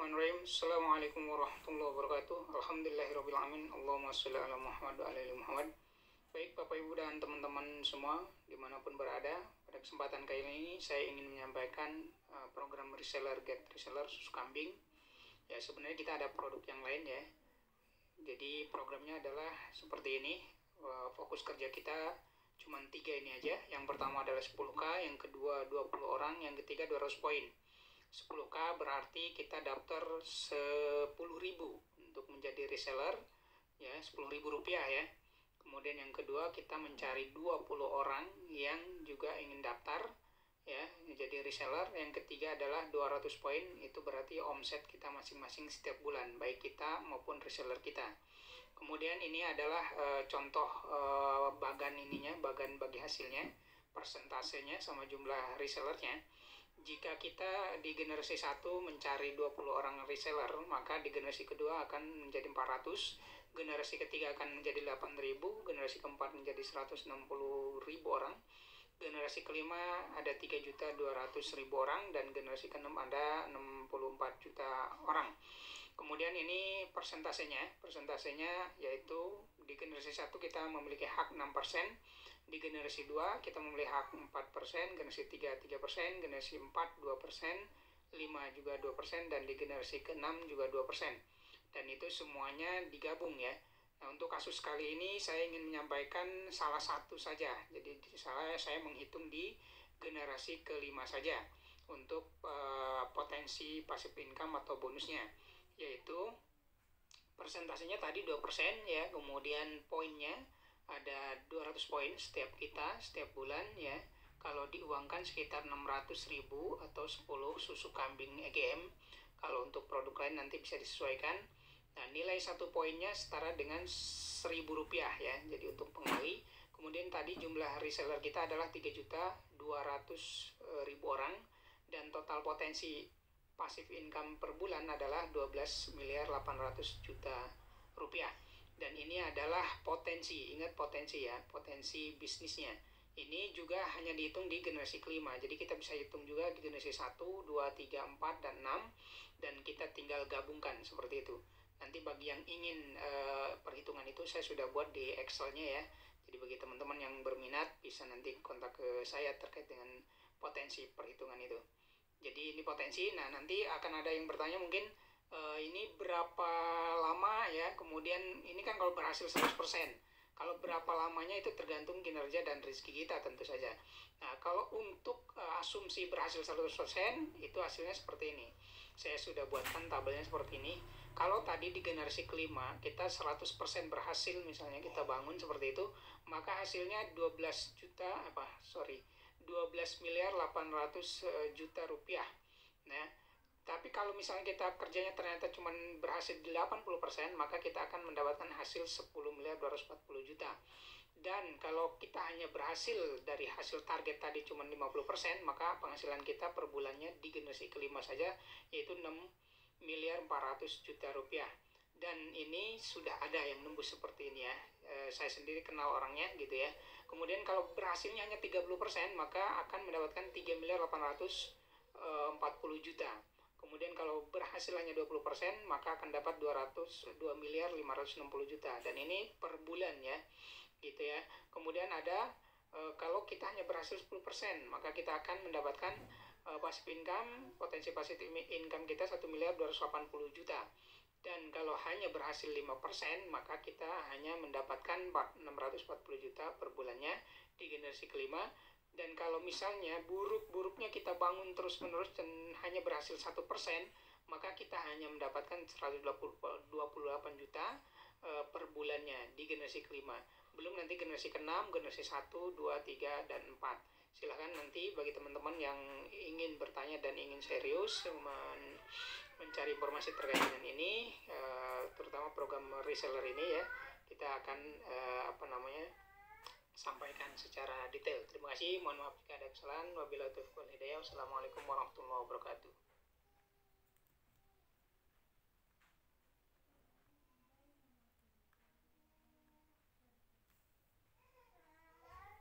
Bismillahirrahmanirrahim. Assalamualaikum warahmatullahi wabarakatuh. Alhamdulillahirrahmanirrahim. Allahumma sholli ala Muhammad wa ala ali Muhammad. Baik Bapak Ibu dan teman-teman semua dimanapun berada, pada kesempatan kali ini saya ingin menyampaikan program reseller get reseller susu kambing. Ya, sebenarnya kita ada produk yang lain ya. Jadi programnya adalah seperti ini. Fokus kerja kita cuma 3 ini aja. Yang pertama adalah 10K, yang kedua 20 orang, yang ketiga 200 poin. 10K berarti kita daftar 10.000 untuk menjadi reseller ya, 10.000 rupiah ya. Kemudian yang kedua kita mencari 20 orang yang juga ingin daftar ya menjadi reseller. Yang ketiga adalah 200 poin, itu berarti omset kita masing-masing setiap bulan, baik kita maupun reseller kita. Kemudian ini adalah contoh bagan bagi hasilnya, persentasenya sama jumlah resellernya. Jika kita di generasi 1 mencari 20 orang reseller, maka di generasi kedua akan menjadi 400, generasi ketiga akan menjadi 8.000, generasi keempat menjadi 160.000 orang, generasi kelima ada 3.200.000 orang, dan generasi keenam ada 64 juta orang. Kemudian ini persentasenya yaitu di generasi 1 kita memiliki hak 6%, di generasi 2 kita memiliki hak 4%, generasi 3 3%, generasi 4 2%, 5 juga 2%, dan di generasi ke-6 juga 2%. Dan itu semuanya digabung ya. Nah, untuk kasus kali ini saya ingin menyampaikan salah satu saja. Jadi saya menghitung di generasi ke-5 saja untuk potensi passive income atau bonusnya, yaitu persentasenya tadi 2% ya, kemudian poinnya ada 200 poin setiap bulan ya. Kalau diuangkan sekitar 600.000 atau 10 susu kambing EGM. Kalau untuk produk lain nanti bisa disesuaikan. Nah, nilai 1 poinnya setara dengan 1.000 rupiah ya. Jadi untuk pengali. Kemudian tadi jumlah reseller kita adalah 3.200.000 orang, dan total potensi passive income per bulan adalah 12.800 miliar rupiah. Dan ini adalah potensi, ingat potensi ya, potensi bisnisnya. Ini juga hanya dihitung di generasi kelima, jadi kita bisa hitung juga di generasi 1, 2, 3, 4, dan 6, dan kita tinggal gabungkan seperti itu. Nanti bagi yang ingin perhitungan itu saya sudah buat di Excel-nya ya. Jadi bagi teman-teman yang berminat bisa nanti kontak ke saya terkait dengan potensi perhitungan itu. Jadi ini potensi. Nah, nanti akan ada yang bertanya mungkin ini berapa lama ya, kemudian ini kan kalau berhasil 100%, kalau berapa lamanya itu tergantung kinerja dan rezeki kita tentu saja. Nah, kalau untuk asumsi berhasil 100% itu hasilnya seperti ini. Saya sudah buatkan tabelnya seperti ini. Kalau tadi di generasi kelima kita 100% berhasil, misalnya kita bangun seperti itu, maka hasilnya 12.800.000.000 rupiah. Nah, tapi kalau misalnya kita kerjanya ternyata cuma berhasil 80%, maka kita akan mendapatkan hasil 10.240.000.000. Dan kalau kita hanya berhasil dari hasil target tadi cuma 50%, maka penghasilan kita per bulannya di generasi kelima saja yaitu 6.400.000.000 rupiah. Dan ini sudah ada yang nembus seperti ini ya. Saya sendiri kenal orangnya gitu ya. Kemudian kalau berhasilnya hanya 30%, maka akan mendapatkan 3.840.000.000. Kemudian kalau berhasil hanya 20%, maka akan dapat 2.560.000.000, dan ini per bulan ya gitu ya. Kemudian ada kalau kita hanya berhasil 10%, maka kita akan mendapatkan passive income, potensi passive income kita 1.280.000.000. Dan kalau hanya berhasil 5%, maka kita hanya mendapatkan 640.000.000 per bulannya di generasi kelima. Dan kalau misalnya buruk-buruknya kita bangun terus-menerus dan hanya berhasil 1%, maka kita hanya mendapatkan 128 juta per bulannya di generasi kelima. Belum nanti generasi ke-6, generasi 1, 2, 3, dan 4. Silahkan nanti bagi teman-teman yang ingin bertanya dan ingin serius mencari informasi terkait dengan ini, terutama program reseller ini ya, kita akan sampaikan secara detail. Terima kasih, mohon maaf jika ada kesalahan. Wabillahi taufiq wal hidayah. Wassalamualaikum warahmatullahi wabarakatuh.